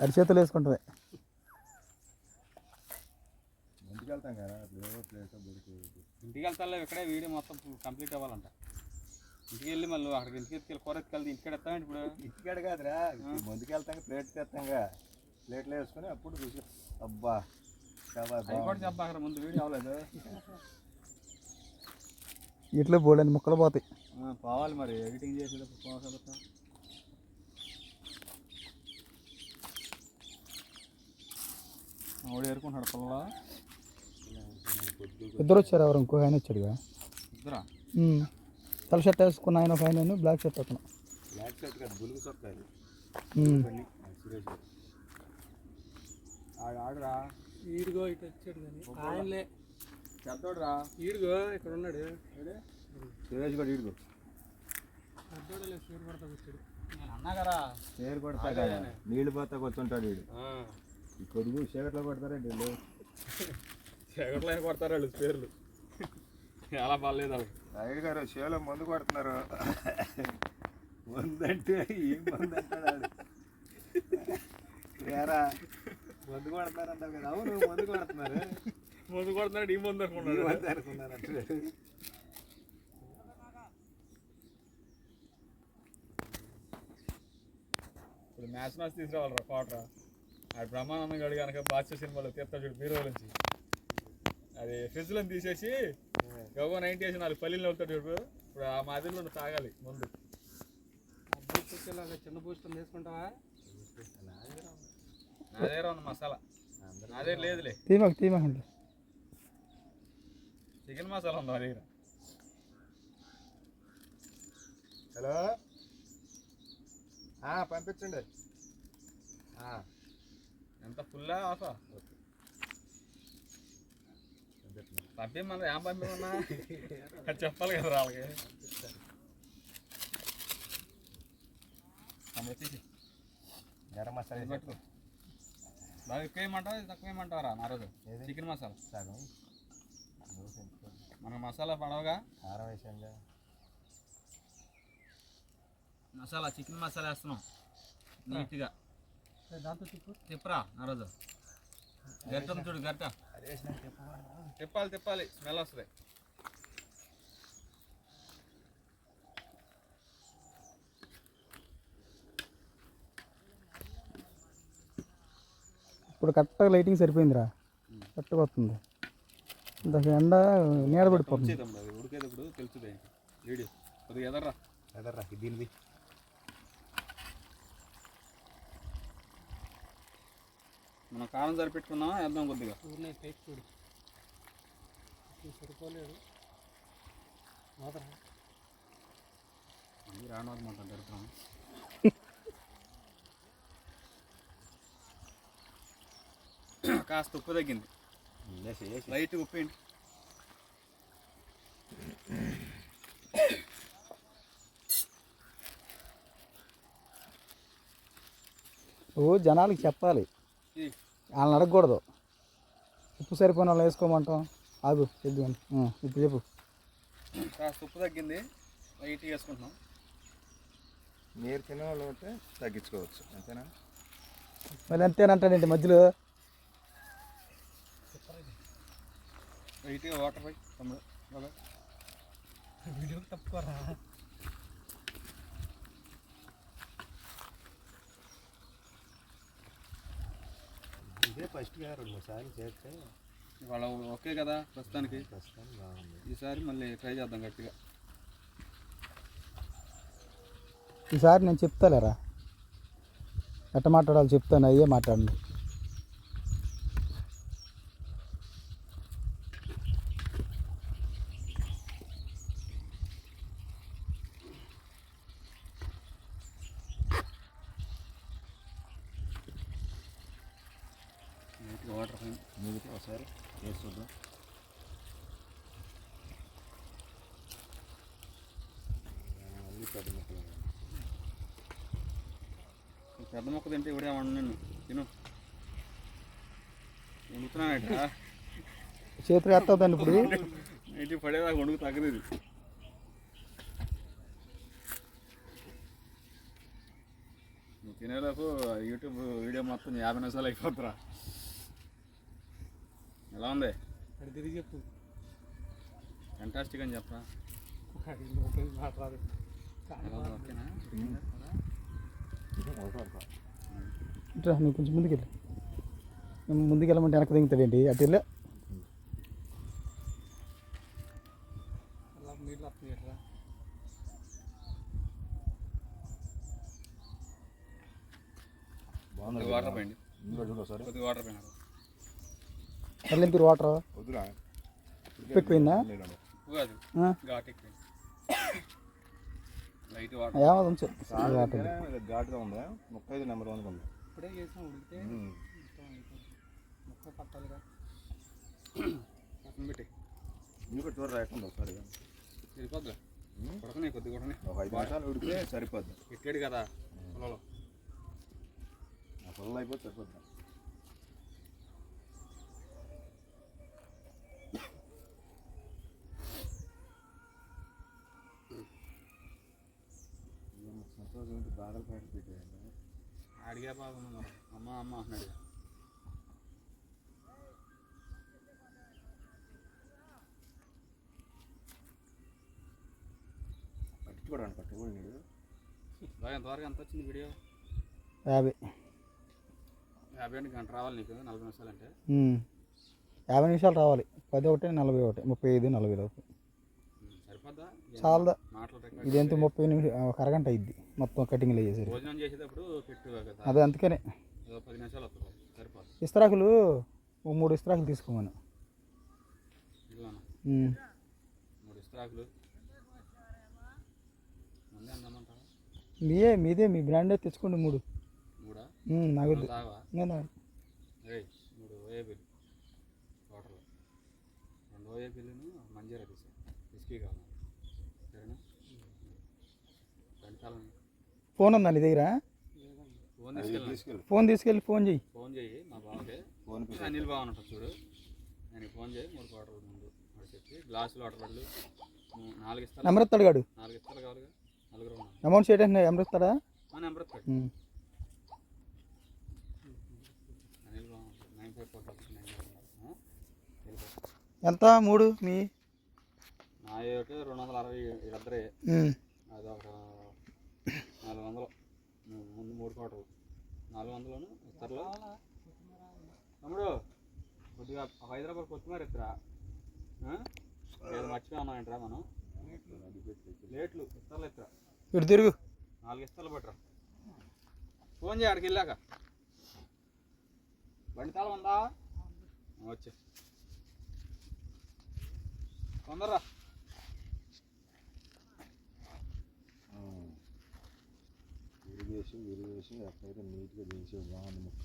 అరిచేతులు వేసుకుంటుంది. ఇంటికి వెళ్తాం కదా, ఇంటికి వెళ్తాలో ఇక్కడే వీడియో మొత్తం కంప్లీట్ అవ్వాలంట. ఇంటికి వెళ్ళి మళ్ళీ అక్కడికి ఇంటికి ఎత్తుకెళ్ళి కూర ఎత్తుకెళ్తే ఇంటికాడ ఎత్తామంటే ఇప్పుడు ఇంటికాడ కాదురా, ముందుకు వెళ్తాం ప్లేట్ తెస్తాంగా, ప్లేట్లో వేసుకొని అప్పుడు చూసి అబ్బా అది కూడా చెప్పాక ముందు వీడియో అవ్వలేదు. ఇట్లా బోలేని ముక్కలు పోతాయి. పోవాలి మరి ఎడిటింగ్ చేసేటప్పుడు పోతా. ఆవిడ ఏరుకుంటాడు పొలంలో. ఇద్దరు వచ్చారు, ఎవరు ఇంకో ఆయన వచ్చాడుగా. ఇద్దరా? తెల్ల షర్ట్ వేసుకున్న ఆయన, ఒక ఆయన బ్లాక్ షర్ట్ అతను. బ్లాక్ షర్ట్ కాదు, బులుగు సొక్కాలి సురేష్ గారు. ఆడురా ఈడుగో ఇటు వచ్చాడు కానీ ఆయనలే పెద్దోడురా. ఈడుగో ఇక్కడ ఉన్నాడు సురేష్ కూడా ఈడుగో పెద్దోడలే సూరు పడతా వచ్చాడు. నేను అన్నా కదా చేరు కొడతా కదా, నీళ్ళు పోతా కూర్చుంటాడు వీడు. ఈ కొడుకు చీకట్లో కొడతారండి వీళ్ళు. చీకట్లో కొడతారు వాళ్ళు పేర్లు. చాలా బాగాలేదు వాళ్ళు. రాయుడు గారు చేలో మందు కొడుతున్నారు. మందు అంటే ఏం మందు అంటాడు ఏరా, మందు కొడుతున్నారు అంటావు కదా. అవును మందు కొడుతున్నారు. ముందు కొడుతున్నాడు, ఈ ముందు అనుకున్నారు అంటాడు. ఇప్పుడు మ్యాచ్ తీసుకురావాలరా కోటరా. అది బ్రహ్మానందం గడు కనుక బాద్షా సినిమాలో తీర్థ చూడు బీరో నుంచి అది ఫ్రిడ్జ్లో తీసేసి గవ్వ 90 వేసి 4 పల్లీలు వెళ్తాడు చూడు. ఇప్పుడు ఆ మాదిరిలో తాగాలి ముందు. చిన్న బూస్టర్ వేసుకుంటావా? నా దగ్గర ఉంది మసాలా, నా దగ్గర లేదులే. తీమాకండి, చికెన్ మసాలా ఉంది నా దగ్గర. హలో పంపించండి. ఎంత ఫుల్లా ఆఫా పంపిమన్నా, ఏం పంపిమన్నా అది చెప్పాలి కదా వాళ్ళకి. వచ్చేసి గరం మసాలా పట్టు. బాగా ఎక్కువ వేయమంటావా తక్కువ వేయమంటావరా నా రోజు? చికెన్ మసాలా సగం మనకు మసాలా పడవగా. కారం వేసాంగా మసాలా, చికెన్ మసాలా వేస్తున్నాం నీట్గా. దాంతో తిప్పరా నా రోజు. గట్ట చూడు, గట్ట తిప్పాలి, స్మెల్ వస్తుంది. ఇప్పుడు కరెక్ట్గా లైటింగ్ సరిపోయిందిరా, కరెక్ట్గా వస్తుంది. ఇంత ఎండ నీడ పడిపోతుంది. ఉడికేటప్పుడు తెలుస్తుంది వీడియో. కొద్దిగా ఎదర్రా దీనిది. మనం కారం సరిపెట్టుకున్నామా వేద్దాం కొద్దిగా. చూడు సరిపోలేదు. రానమాట దొరుకుతాం. కాస్త ఉప్పు తగ్గింది, లైట్ ఉప్పు ఏంటి. ఓ జనాలకి చెప్పాలి, వాళ్ళని అడగకూడదు. ఉప్పు సరిపోయిన వాళ్ళు వేసుకోమంటాం. ఆగు చెప్పు, ఇప్పుడు చెప్పు. కాస్త ఉప్పు తగ్గింది, లైట్గా వేసుకుంటున్నాం. మీరు తినే వాళ్ళు ఉంటే తగ్గించుకోవచ్చు, అంతేనా? మళ్ళీ అంతేనంటాడండి మధ్యలో. లైట్గా వాటర్ పోయి తమ్ముడు వీడియో తప్పుకోరా. ఇదే ఫస్ట్గా 2-3 సార్లు చేస్తే ఇవాళ ఓకే కదా ప్రస్తుతానికి. బాగుంది. ఈసారి మళ్ళీ ట్రై చేద్దాం గట్టిగా. ఈసారి నేను చెప్తాలేరా, ఎట్ట మాట్లాడాలి చెప్తాను, అయ్యే మాట్లాడండి. వాటర్ పోయి మిగతా ఒకసారి వేసి చూద్దాం. పెద్ద మొక్క తింటే ఇవిడే వండు తిను. వండుతున్నానట చేతులు ఎత్తవుతాను ఇప్పుడు. ఇంటికి పడేదాకా వండుకు తగ్గదు. నువ్వు తినేలోపు యూట్యూబ్ వీడియో మొత్తం 50 నిమిషాలు అయిపోతురా. ఎలా ఉంది? అది తిరిగి చెప్పు. ఫెంటాస్టిక్ అని చెప్పరా. అది లోపలికి మాట్లాడు. ఎలా ఉంది? ఓకేనా? ఇట్రా నువ్వు కొంచెం ముందుకెళ్ళి. ముందుకు వెళ్ళమంటే వెనక్కి దిగుతాడేంటి? అటు వెళ్ళా. అలా నీళ్ళు వస్తున్నాయి ఎట్లా? కొద్దిగా వాటర్ పోయండి. ఒకసారి కొద్దిగా వాటర్ పోయినారు. వెళ్ళింది వాటర్ వద్దురా ఎక్కువైందా? ఎక్కువ కాదు, ఘాట్ ఎక్కువ. Light water. ఏమది ఉంచు వాటర్. ఘాటుగా ఉందా? 35 నెంబర్ 1 ఉంది. ఇప్పుడే చేసాం ఉడికితే మొత్తం అయిపోతుంది. మొక్క పట్టాలిగా. పక్కన పెట్టి ఇంకా చూడ రాకుండా ఒకసారి వెళ్ళిపోద్దా? కొడకనే కొద్దిగా కొడకనే. ఒక 5 నిమిషాలు ఉడికితే సరిపోద్ది. పెట్టాడు కదా పొలంలో. ఆ పొలంలో అయిపోతే సరిపోద్ది. సంతోషం బాధలు పైన పెట్టేయండి. అడిగా బాగుంది. అమ్మ అమ్మ అంటున్నాడు. పట్టించుకోవడానికి పట్టుకోండి మీరు. బాగా ఎంతవరకు ఎంత వచ్చింది వీడియో? 50. 50 గంట రావాలి నీకు. 40 నిమిషాలు అంటే 50 నిమిషాలు రావాలి. 11, 41, 35, 40 లోపు సరిపోద్దా? చాలదా? మాటలు రికార్డ్ ఇదేంత 30 నిమిషాలు, ఒక అరగంట అయింది మొత్తం కటింగ్లు అయ్యేసరికి. భోజనం చేసేటప్పుడు పెట్టు కదా. అదే అందుకనే 10 నిమిషాలు వస్తుంది. సరిపోదు. ఇస్తరాకులు 3 ఇస్తరాకులు తీసుకోమను. ఇదిగోనా 3 ఇస్తరాకులు. ముందే అందమంటావా? మీదే మీ బ్రాండే తెచ్చుకోండి 3. మూడా? నాగొద్దు. తాగవా? నేను 3 ఓఏబిల్ వాటర్లో. 2 ఓఏబిల్ను మంజీరా తీసా. విస్కీ కావాలి. సరేనా? గంటకాలం ఫోన్ ఉందా నీ దగ్గర? ఫోన్ తీసుకెళ్ళి ఫోన్ తీసుకెళ్ళి ఫోన్ చెయ్యి. ఫోన్ చేయి మా బావకి. ఫోన్ అనిల్ బావ ఉంటుంది చూడు. నేను ఫోన్ చేయి. 3 క్వార్టర్ ముందు వాడు చెప్పి గ్లాసులు వాటర్ పళ్ళు 4 ఇస్తాను. నెంబర్ ఇస్తాడు గాడు. 4 ఇస్తారు కావాలిగా. 4 ఉన్నాను. అమౌంట్ చేయడానికి నెంబర్ ఇస్తాడా? నెంబర్ ఇస్తాడు. అనిల్ బావ 9549. ఎంత 3 మీ? నా ఒకటి 260 వీళ్ళిద్దరే. అది ఒక 400. ముందు 3 క్వార్టర్లు 400 ఇస్తారులో. తమ్ముడు కొద్దిగా హైదరాబాద్ కొత్తిమీర ఇస్తారా? ఏదో మర్చిపోయి ఉన్నాయంటరా మనం. ప్లేట్లు ఇస్తారులు ఇస్తారా? ఇటు తిరుగు. 4 ఇస్తారులు పట్టరా. ఫోన్ చేయి అక్కడికి వెళ్ళాక. బండి తాళం ఉందా? వచ్చే తొందరరా. విరిగేసి ఎక్కడైతే నీట్గా చేసి బాగుంది ముక్క.